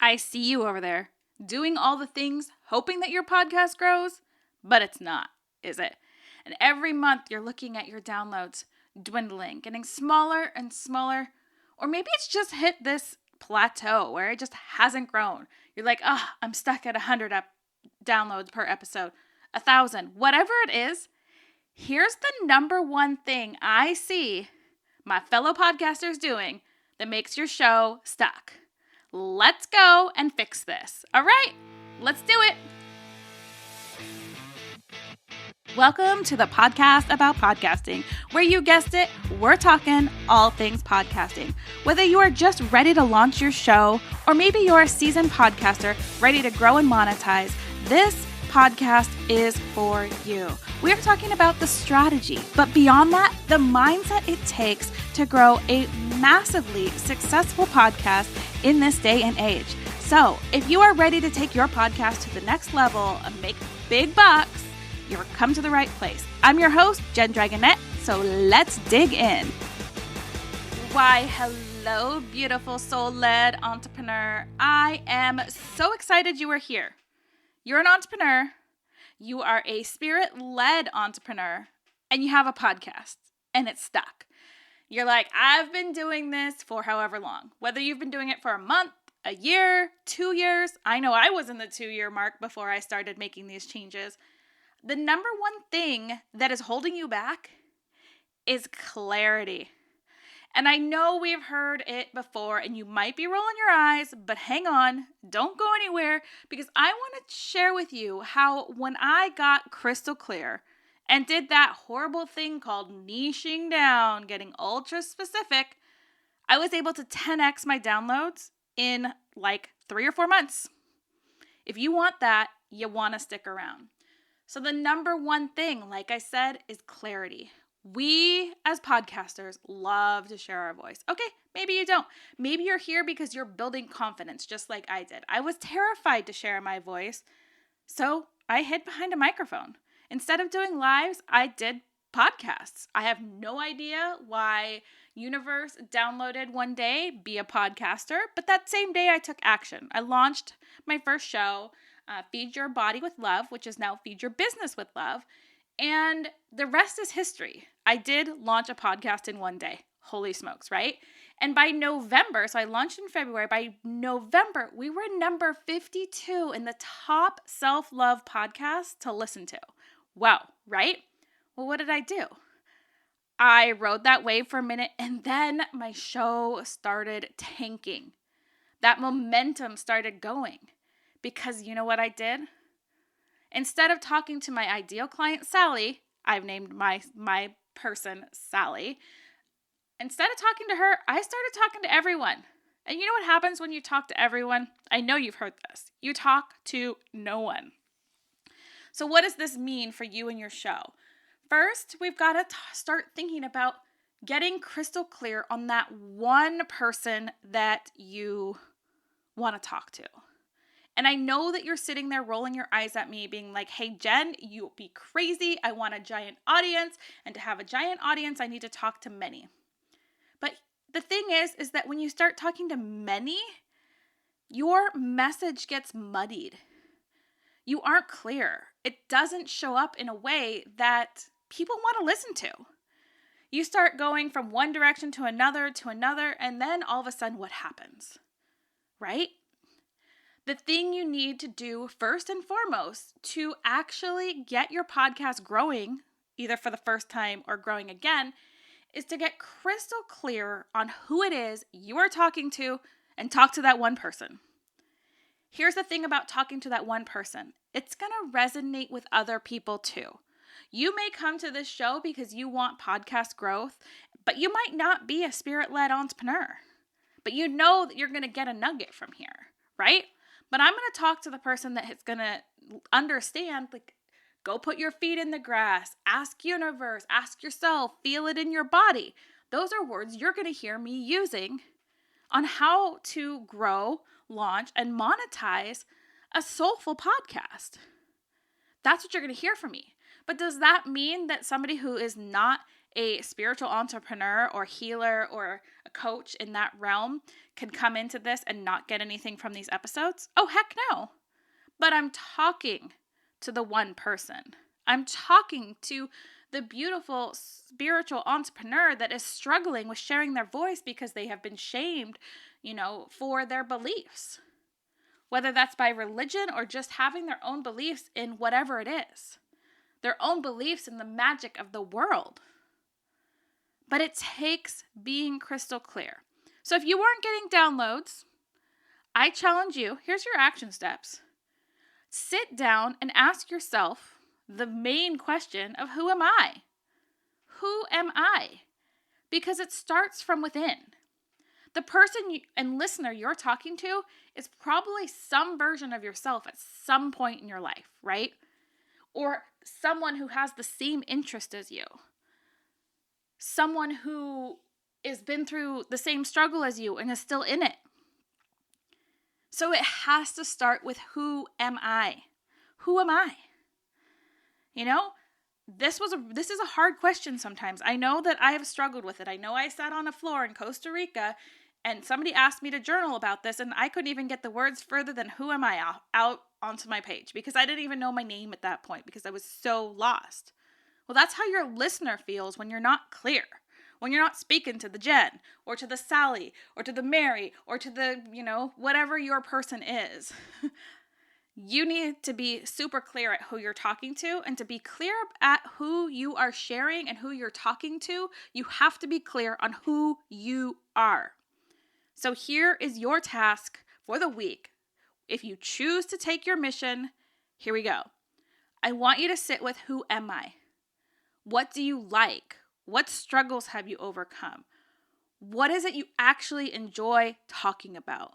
I see you over there doing all the things, hoping that your podcast grows, but it's not, is it? And every month you're looking at your downloads dwindling, getting smaller and smaller, or maybe it's just hit this plateau where it just hasn't grown. You're like, I'm stuck at 100 downloads per episode, 1,000, whatever it is. Here's the number one thing I see my fellow podcasters doing that makes your show stuck. Let's go and fix this. All right, let's do it. Welcome to the podcast about podcasting, where you guessed it, we're talking all things podcasting. Whether you are just ready to launch your show, or maybe you're a seasoned podcaster ready to grow and monetize, this podcast is for you. We're talking about the strategy, but beyond that, the mindset it takes to grow a massively successful podcast in this day and age. So if you are ready to take your podcast to the next level and make big bucks, you've come to the right place. I'm your host, Jen Dragonette, so let's dig in. Why, hello, beautiful soul-led entrepreneur. I am so excited you are here. You're an entrepreneur, you are a spirit-led entrepreneur, and you have a podcast, and it's stuck. You're like, I've been doing this for however long. Whether you've been doing it for a month, a year, 2 years. I know I was in the 2-year mark before I started making these changes. The number one thing that is holding you back is clarity. And I know we've heard it before and you might be rolling your eyes, but hang on, don't go anywhere, because I want to share with you how when I got crystal clear and did that horrible thing called niching down, getting ultra specific, I was able to 10x my downloads in like 3 or 4 months. If you want that, you want to stick around. So the number one thing, like I said, is clarity. We as podcasters love to share our voice. Okay, maybe you don't. Maybe you're here because you're building confidence just like I did. I was terrified to share my voice, so I hid behind a microphone. Instead of doing lives, I did podcasts. I have no idea why universe downloaded one day, be a podcaster, but that same day I took action. I launched my first show, Feed Your Body with Love, which is now Feed Your Business with Love. And the rest is history. I did launch a podcast in one day. Holy smokes, right? And by November, so I launched in February, by November, we were number 52 in the top self-love podcasts to listen to. Wow, right? Well, what did I do? I rode that wave for a minute, and then my show started tanking. That momentum started going. Because you know what I did? Instead of talking to my ideal client, Sally, I've named my person Sally. Instead of talking to her, I started talking to everyone. And you know what happens when you talk to everyone? I know you've heard this. You talk to no one. So what does this mean for you and your show? First, we've got to start thinking about getting crystal clear on that one person that you want to talk to. And I know that you're sitting there rolling your eyes at me being like, hey, Jen, you'll be crazy. I want a giant audience. And to have a giant audience, I need to talk to many. But the thing is that when you start talking to many, your message gets muddied. You aren't clear. It doesn't show up in a way that people want to listen to. You start going from one direction to another, and then all of a sudden, what happens? Right? The thing you need to do first and foremost to actually get your podcast growing, either for the first time or growing again, is to get crystal clear on who it is you are talking to and talk to that one person. Here's the thing about talking to that one person. It's going to resonate with other people too. You may come to this show because you want podcast growth, but you might not be a spirit-led entrepreneur. But you know that you're going to get a nugget from here, right? But I'm going to talk to the person that is going to understand, like, go put your feet in the grass, ask universe, ask yourself, feel it in your body. Those are words you're going to hear me using on how to grow, launch, and monetize a soulful podcast. That's what you're going to hear from me. But does that mean that somebody who is not a spiritual entrepreneur or healer or a coach in that realm can come into this and not get anything from these episodes? Oh, heck no. But I'm talking to the one person. I'm talking to the beautiful spiritual entrepreneur that is struggling with sharing their voice because they have been shamed, for their beliefs. Whether that's by religion or just having their own beliefs in whatever it is. Their own beliefs in the magic of the world. But it takes being crystal clear. So if you weren't getting downloads, I challenge you, here's your action steps. Sit down and ask yourself the main question of who am I? Who am I? Because it starts from within. The person and listener you're talking to is probably some version of yourself at some point in your life, right? Or someone who has the same interest as you. Someone who has been through the same struggle as you and is still in it. So it has to start with who am I? Who am I? This is a hard question sometimes. I know that I have struggled with it. I know I sat on a floor in Costa Rica and somebody asked me to journal about this and I couldn't even get the words further than who am I out onto my page because I didn't even know my name at that point because I was so lost. Well, that's how your listener feels when you're not clear. When you're not speaking to the Jen or to the Sally or to the Mary or to the, whatever your person is. You need to be super clear at who you're talking to, and to be clear at who you are sharing and who you're talking to, you have to be clear on who you are. So here is your task for the week. If you choose to take your mission, here we go. I want you to sit with who am I? What do you like? What struggles have you overcome? What is it you actually enjoy talking about?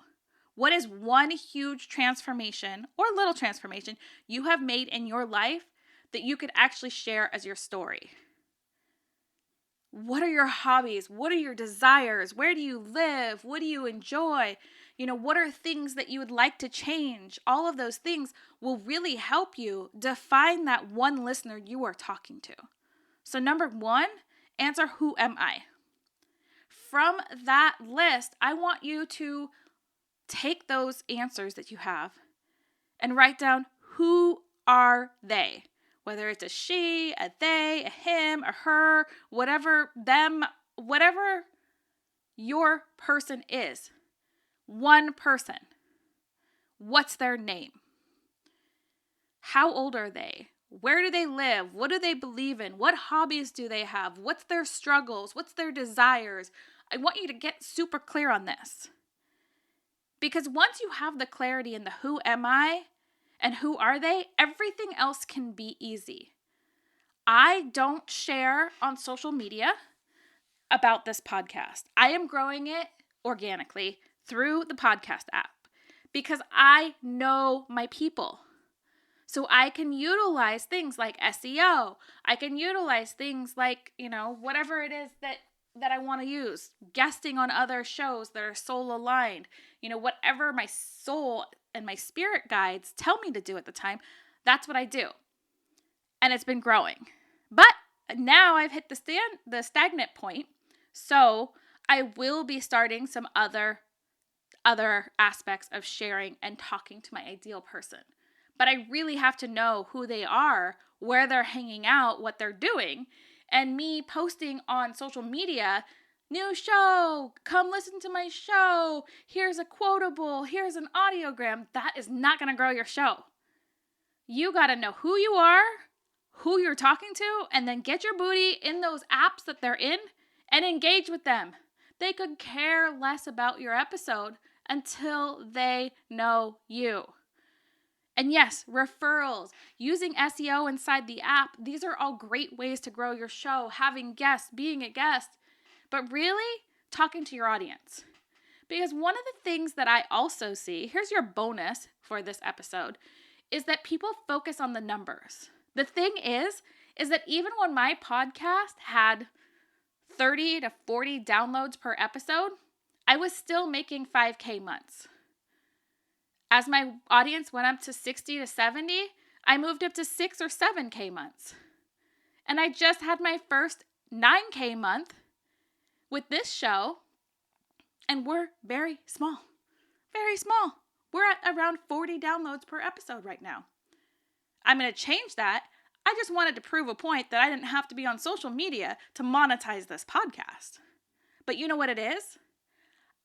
What is one huge transformation or little transformation you have made in your life that you could actually share as your story? What are your hobbies? What are your desires? Where do you live? What do you enjoy? What are things that you would like to change? All of those things will really help you define that one listener you are talking to. So number one, answer who am I? From that list, I want you to take those answers that you have and write down who are they? Whether it's a she, a they, a him, a her, whatever your person is. One person. What's their name? How old are they? Where do they live? What do they believe in? What hobbies do they have? What's their struggles? What's their desires? I want you to get super clear on this. Because once you have the clarity in the who am I and who are they, everything else can be easy. I don't share on social media about this podcast. I am growing it organically through the podcast app because I know my people. So I can utilize things like SEO. I can utilize things like, whatever it is that I want to use. Guesting on other shows that are soul aligned. Whatever my soul and my spirit guides tell me to do at the time, that's what I do. And it's been growing. But now I've hit the stagnant point. So I will be starting some other aspects of sharing and talking to my ideal person. But I really have to know who they are, where they're hanging out, what they're doing. And me posting on social media, new show, come listen to my show, here's a quotable, here's an audiogram, that is not going to grow your show. You got to know who you are, who you're talking to, and then get your booty in those apps that they're in and engage with them. They could care less about your episode until they know you. And yes, referrals, using SEO inside the app, these are all great ways to grow your show, having guests, being a guest, but really talking to your audience. Because one of the things that I also see, here's your bonus for this episode, is that people focus on the numbers. The thing is that even when my podcast had 30 to 40 downloads per episode, I was still making 5K months. As my audience went up to 60 to 70, I moved up to 6 or 7K months. And I just had my first 9K month with this show, and we're very small. Very small. We're at around 40 downloads per episode right now. I'm going to change that. I just wanted to prove a point that I didn't have to be on social media to monetize this podcast. But you know what it is?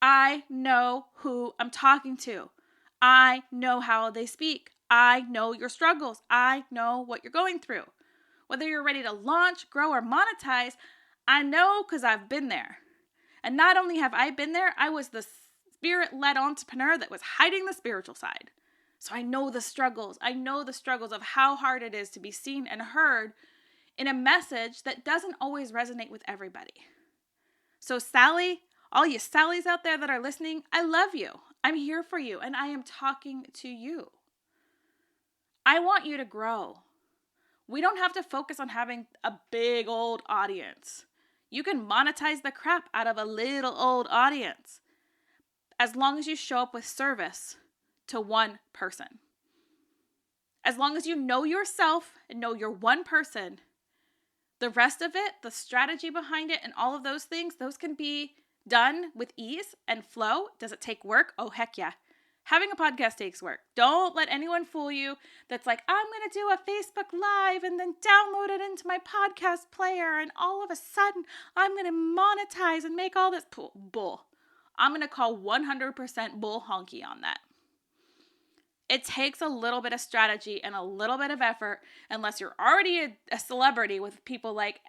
I know who I'm talking to. I know how they speak. I know your struggles. I know what you're going through. Whether you're ready to launch, grow, or monetize, I know because I've been there. And not only have I been there, I was the spirit-led entrepreneur that was hiding the spiritual side. So I know the struggles. I know the struggles of how hard it is to be seen and heard in a message that doesn't always resonate with everybody. So Sally, all you Sallys out there that are listening, I love you. I'm here for you, and I am talking to you. I want you to grow. We don't have to focus on having a big old audience. You can monetize the crap out of a little old audience as long as you show up with service to one person. As long as you know yourself and know you're one person, the rest of it, the strategy behind it and all of those things, those can be done with ease and flow. Does it take work? Oh, heck yeah. Having a podcast takes work. Don't let anyone fool you that's like, I'm going to do a Facebook Live and then download it into my podcast player and all of a sudden I'm going to monetize and make all this bull. I'm going to call 100% bull honky on that. It takes a little bit of strategy and a little bit of effort, unless you're already a celebrity with people like,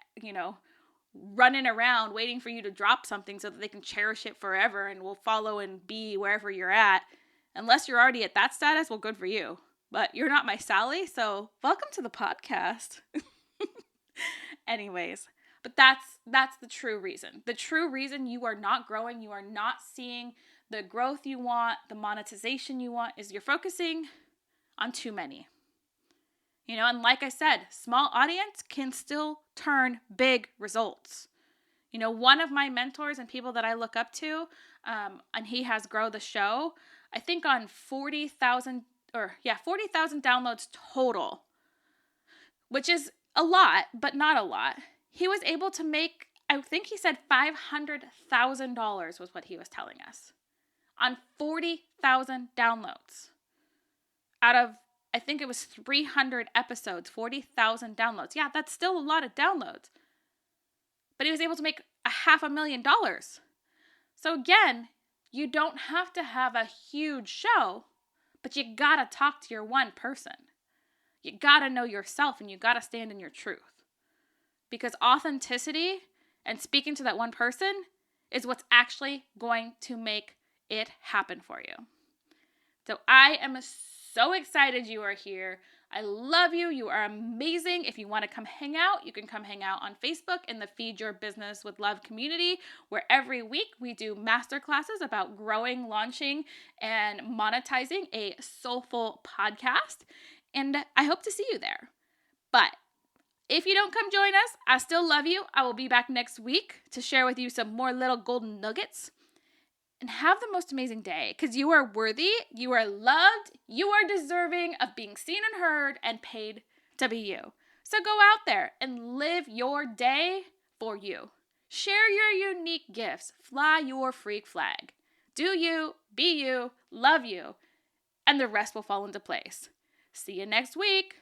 running around waiting for you to drop something so that they can cherish it forever and will follow and be wherever you're at. Unless you're already at that status, well, good for you. But you're not my Sally, so welcome to the podcast. Anyways, but that's the true reason. The true reason you are not growing, you are not seeing the growth you want, the monetization you want, is you're focusing on too many. And like I said, small audience can still turn big results. One of my mentors and people that I look up to, and he has Grow the Show, I think on 40,000 downloads total, which is a lot, but not a lot. He was able to make, I think he said $500,000 was what he was telling us, on 40,000 downloads. Out of, I think it was 300 episodes, 40,000 downloads. Yeah, that's still a lot of downloads. But he was able to make $500,000. So again, you don't have to have a huge show, but you gotta talk to your one person. You gotta know yourself and you gotta stand in your truth. Because authenticity and speaking to that one person is what's actually going to make it happen for you. So I am so excited you are here. I love you. You are amazing. If you want to come hang out, you can come hang out on Facebook in the Feed Your Business with Love community, where every week we do masterclasses about growing, launching, and monetizing a soulful podcast. And I hope to see you there. But if you don't come join us, I still love you. I will be back next week to share with you some more little golden nuggets. And have the most amazing day, because you are worthy, you are loved, you are deserving of being seen and heard and paid to be you. So go out there and live your day for you. Share your unique gifts. Fly your freak flag. Do you, be you, love you, and the rest will fall into place. See you next week.